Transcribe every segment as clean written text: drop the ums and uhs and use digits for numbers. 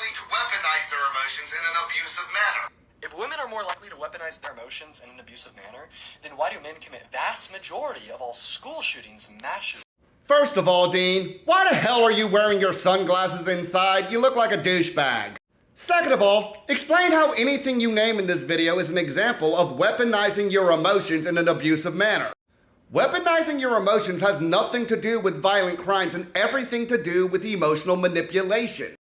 likely to weaponize their emotions in an abusive manner. If women are more likely to weaponize their emotions in an abusive manner, then why do men commit vast majority of all school shootings and mass shootings? First of all, Dean, why the hell are you wearing your sunglasses inside? You look like a douchebag. Second of all, explain how anything you name in this video is an example of weaponizing your emotions in an abusive manner. Weaponizing your emotions has nothing to do with violent crimes and everything to do with emotional manipulation.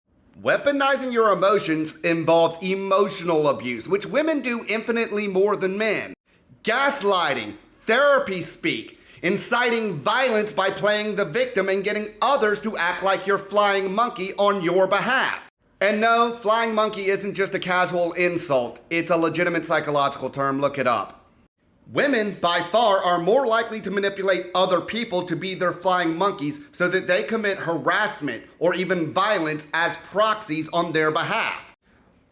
Weaponizing your emotions involves emotional abuse, which women do infinitely more than men. Gaslighting, therapy speak, inciting violence by playing the victim and getting others to act like you're flying monkey on your behalf. And no, flying monkey isn't just a casual insult. It's a legitimate psychological term, look it up. Women, by far, are more likely to manipulate other people to be their flying monkeys so that they commit harassment or even violence as proxies on their behalf.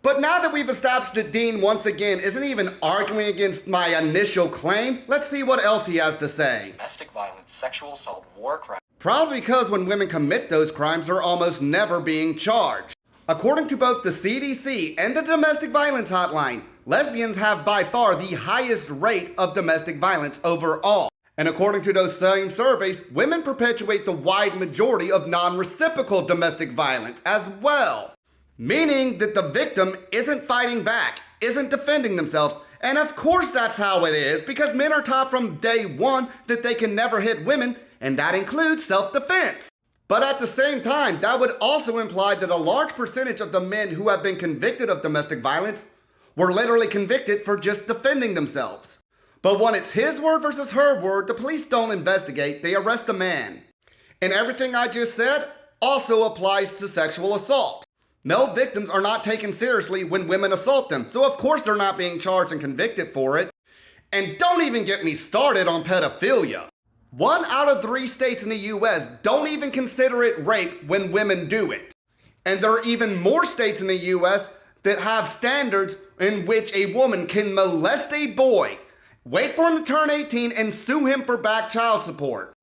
But now that we've established that Dean, once again, isn't even arguing against my initial claim, let's see what else he has to say. Domestic violence, sexual assault, war crime. Probably because when women commit those crimes, they're almost never being charged. According to both the CDC and the Domestic Violence Hotline, lesbians have by far the highest rate of domestic violence overall. And according to those same surveys, women perpetuate the wide majority of non-reciprocal domestic violence as well. Meaning that the victim isn't fighting back, isn't defending themselves, and of course that's how it is, because men are taught from day one that they can never hit women, and that includes self-defense. But at the same time, that would also imply that a large percentage of the men who have been convicted of domestic violence were literally convicted for just defending themselves. But when it's his word versus her word, the police don't investigate, they arrest the man. And everything I just said also applies to sexual assault. Male victims are not taken seriously when women assault them, so of course they're not being charged and convicted for it. And don't even get me started on pedophilia. 1 out of 3 states in the US don't even consider it rape when women do it. And there are even more states in the US that have standards in which a woman can molest a boy, wait for him to turn 18, and sue him for back child support.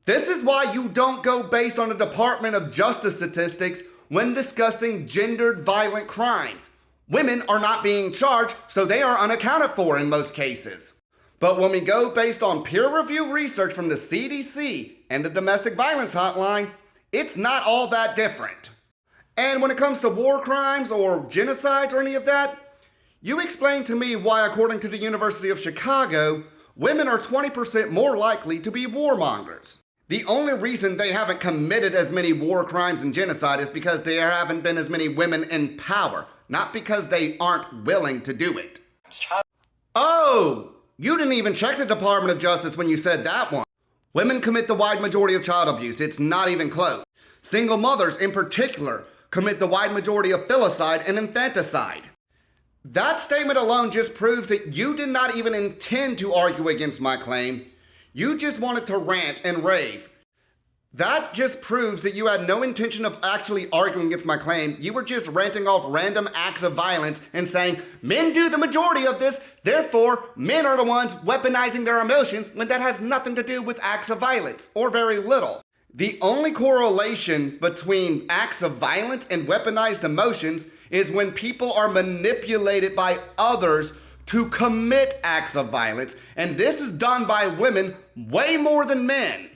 This is why you don't go based on the Department of Justice statistics when discussing gendered violent crimes. Women are not being charged, so they are unaccounted for in most cases. But when we go based on peer-reviewed research from the CDC and the Domestic Violence Hotline, it's not all that different. And when it comes to war crimes or genocides or any of that, you explain to me why, according to the University of Chicago, women are 20% more likely to be warmongers. The only reason they haven't committed as many war crimes and genocide is because there haven't been as many women in power, not because they aren't willing to do it. Oh! You didn't even check the Department of Justice when you said that one. Women commit the wide majority of child abuse. It's not even close. Single mothers, in particular, commit the wide majority of filicide and infanticide. That statement alone just proves that you did not even intend to argue against my claim. You just wanted to rant and rave. That just proves that you had no intention of actually arguing against my claim. You were just ranting off random acts of violence and saying, men do the majority of this, therefore men are the ones weaponizing their emotions, when that has nothing to do with acts of violence, or very little. The only correlation between acts of violence and weaponized emotions is when people are manipulated by others to commit acts of violence, and this is done by women way more than men.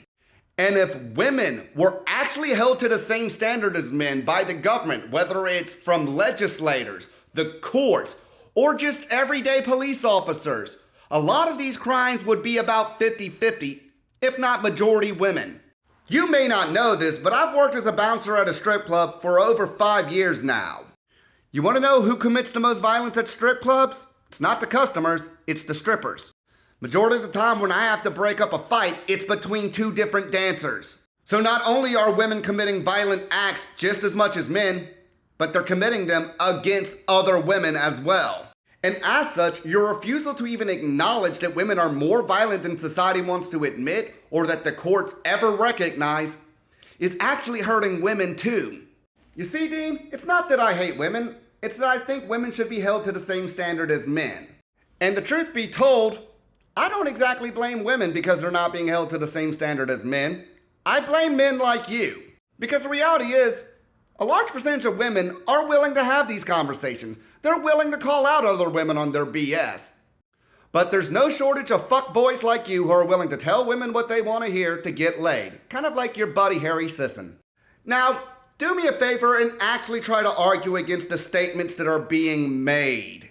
And if women were actually held to the same standard as men by the government, whether it's from legislators, the courts, or just everyday police officers, a lot of these crimes would be about 50-50, if not majority women. You may not know this, but I've worked as a bouncer at a strip club for over 5 years now. You want to know who commits the most violence at strip clubs? It's not the customers, it's the strippers. Majority of the time when I have to break up a fight, it's between 2 different dancers. So not only are women committing violent acts just as much as men, but they're committing them against other women as well. And as such, your refusal to even acknowledge that women are more violent than society wants to admit, or that the courts ever recognize, is actually hurting women too. You see, Dean, it's not that I hate women, it's that I think women should be held to the same standard as men. And the truth be told, I don't exactly blame women because they're not being held to the same standard as men. I blame men like you. Because the reality is, A large percentage of women are willing to have these conversations. They're willing to call out other women on their BS. But there's no shortage of fuckboys like you who are willing to tell women what they want to hear to get laid. Kind of like your buddy Harry Sisson. Now, do me a favor and actually try to argue against the statements that are being made.